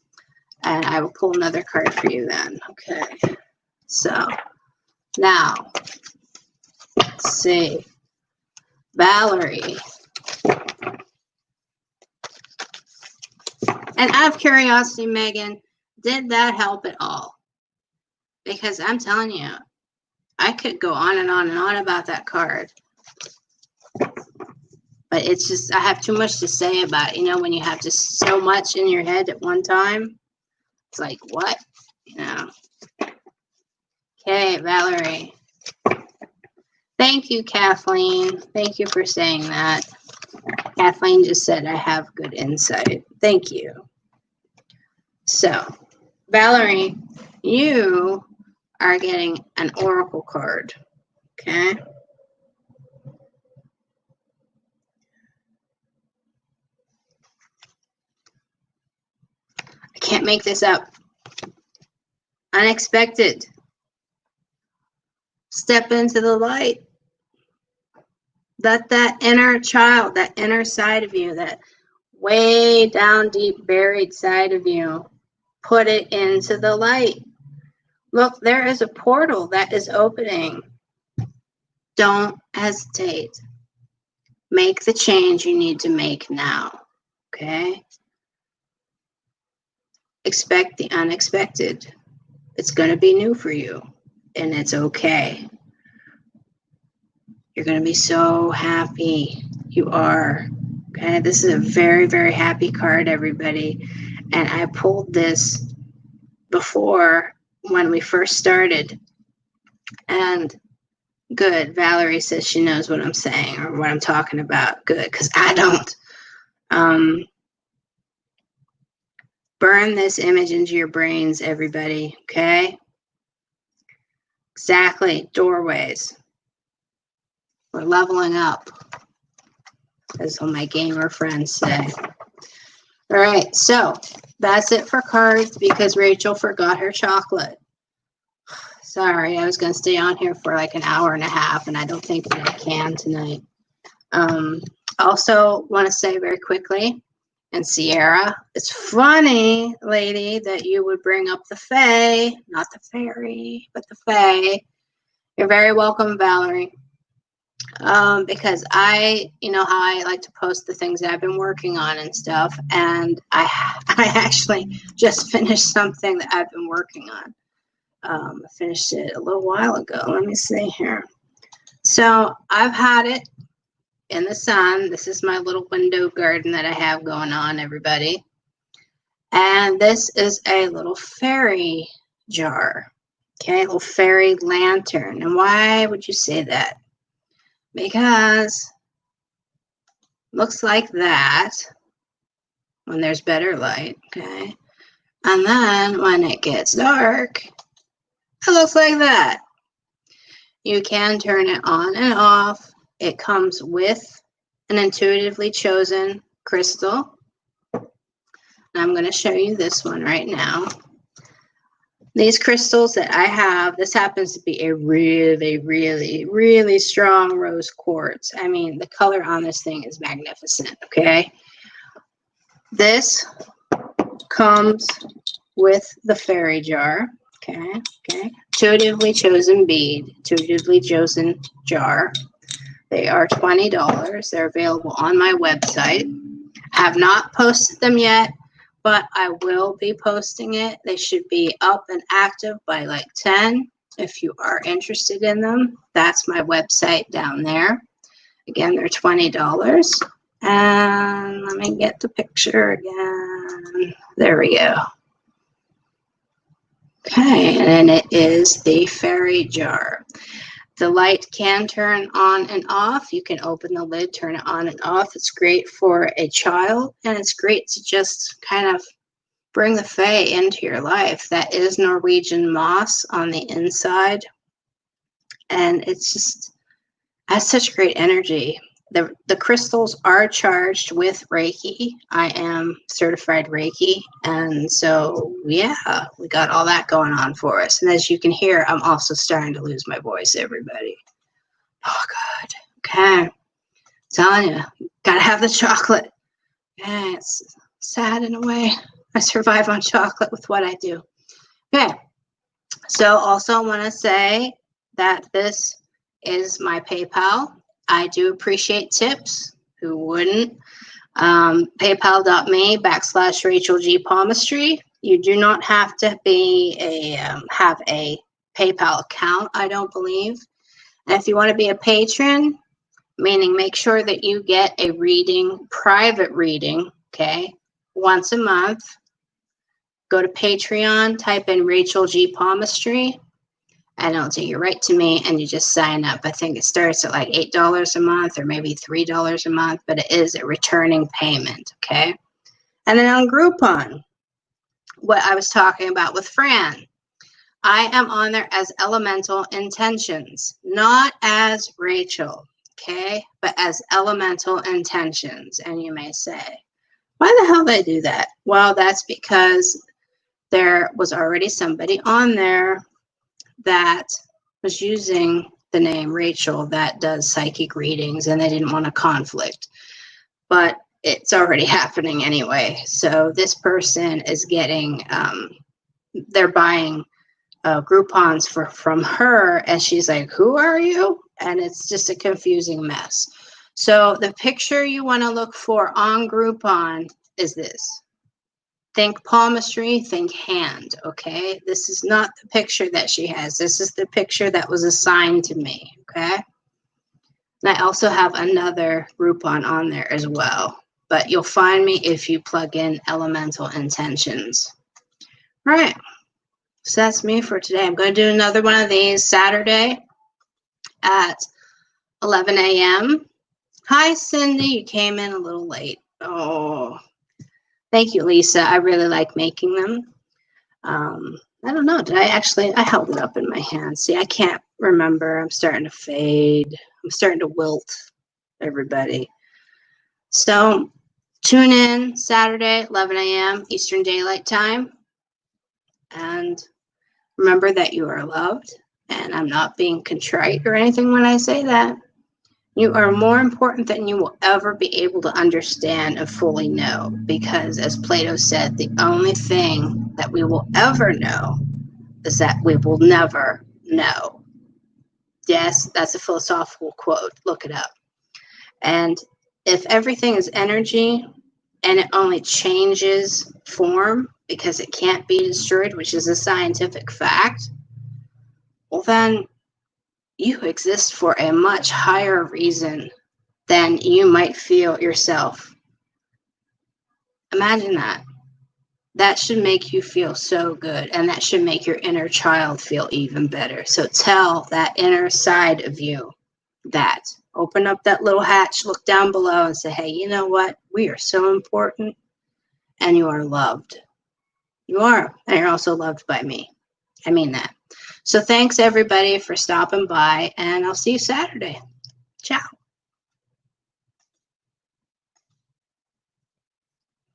And I will pull another card for you then. Okay. So now, let's see. Valerie. And out of curiosity, Megan, did that help at all? Because I'm telling you, I could go on and on and on about that card. But it's just, I have too much to say about it. You know, when you have just so much in your head at one time, it's like, what? You know. Okay, Valerie. Thank you, Kathleen. Thank you for saying that. Kathleen just said I have good insight. Thank you. So, Valerie, you are getting an oracle card. Okay. I can't make this up. Unexpected. Step into the light. Let that inner child, that inner side of you, that way down deep buried side of you, put it into the light. Look, there is a portal that is opening. Don't hesitate. Make the change you need to make now. Okay? Expect the unexpected. It's going to be new for you, and it's okay. You're going to be so happy. You are. Okay? This is a very, very happy card, everybody. And I pulled this before when we first started. And good. Valerie says she knows what I'm saying or what I'm talking about. Good, because I don't. Burn this image into your brains, everybody, okay? Exactly. Doorways. We're leveling up, as all my gamer friends say. All right, so that's it for cards because Rachel forgot her chocolate. Sorry, I was going to stay on here for like an hour and a half, and I don't think that I can tonight. Also, want to say very quickly, and Sierra, it's funny, lady, that you would bring up the Fae, not the fairy, but the Fae. You're very welcome, Valerie. Because you know how I like to post the things that I've been working on and stuff, and I actually just finished something that I've been working on. I finished it a little while ago. Let me see here. So I've had it in the sun. This is my little window garden that I have going on, everybody. And this is a little fairy jar. Okay, a little fairy lantern. And why would you say that? Because it looks like that when there's better light, okay? And then when it gets dark, it looks like that. You can turn it on and off. It comes with an intuitively chosen crystal. And I'm going to show you this one right now. These crystals that I have, this happens to be a really, really, really strong rose quartz. I mean, the color on this thing is magnificent, okay? This comes with the fairy jar, okay? Intuitively chosen bead, intuitively chosen jar. They are $20. They're available on my website. I have not posted them yet, but I will be posting it. They should be up and active by like 10 if you are interested in them. That's my website down there. Again, they're $20. And let me get the picture again. There we go. Okay, and it is the fairy jar. The light can turn on and off. You can open the lid, turn it on and off. It's great for a child, and it's great to just kind of bring the Fae into your life. That is Norwegian moss on the inside, and it's just has such great energy. the crystals are charged with Reiki. I am certified Reiki. And so, yeah, we got all that going on for us. And as you can hear, I'm also starting to lose my voice, everybody. Oh, God. Okay. Telling you, got to have the chocolate. Yeah, it's sad in a way. I survive on chocolate with what I do. Okay. So also want to say that this is my PayPal. I do appreciate tips. Who wouldn't? PayPal.me/Rachel G. Palmistry. You do not have to be have a PayPal account, I don't believe. And if you want to be a patron, meaning make sure that you get a reading, private reading, okay, once a month, go to Patreon, type in Rachel G. Palmistry, and it'll take you right to me, and you just sign up. I think it starts at like $8 a month or maybe $3 a month, but it is a returning payment, okay? And then on Groupon, what I was talking about with Fran, I am on there as Elemental Intentions, not as Rachel, okay? But as Elemental Intentions. And you may say, why the hell did I do that? Well, that's because there was already somebody on there that was using the name Rachel that does psychic readings, and they didn't want a conflict. But it's already happening anyway. So this person is getting, they're buying Groupons from her, and she's like, who are you? And it's just a confusing mess. So the picture you want to look for on Groupon is this. Think palmistry, think hand, okay? This is not the picture that she has. This is the picture that was assigned to me, okay? And I also have another Groupon on there as well. But you'll find me if you plug in Elemental Intentions. All right. So that's me for today. I'm going to do another one of these Saturday at 11 a.m. Hi, Cindy. You came in a little late. Oh, thank you, Lisa. I really like making them. I don't know. I held it up in my hand. See, I can't remember. I'm starting to fade. I'm starting to wilt, everybody. So tune in Saturday, 11 a.m. Eastern Daylight Time. And remember that you are loved. And I'm not being contrite or anything when I say that. You are more important than you will ever be able to understand and fully know, because as Plato said, the only thing that we will ever know is that we will never know. Yes, that's a philosophical quote. Look it up. And if everything is energy and it only changes form because it can't be destroyed, which is a scientific fact, well then you exist for a much higher reason than you might feel yourself. Imagine that. That should make you feel so good, and that should make your inner child feel even better. So tell that inner side of you that. Open up that little hatch, look down below, and say, hey, you know what? We are so important, and you are loved. You are, and you're also loved by me. I mean that. So thanks, everybody, for stopping by, and I'll see you Saturday. Ciao.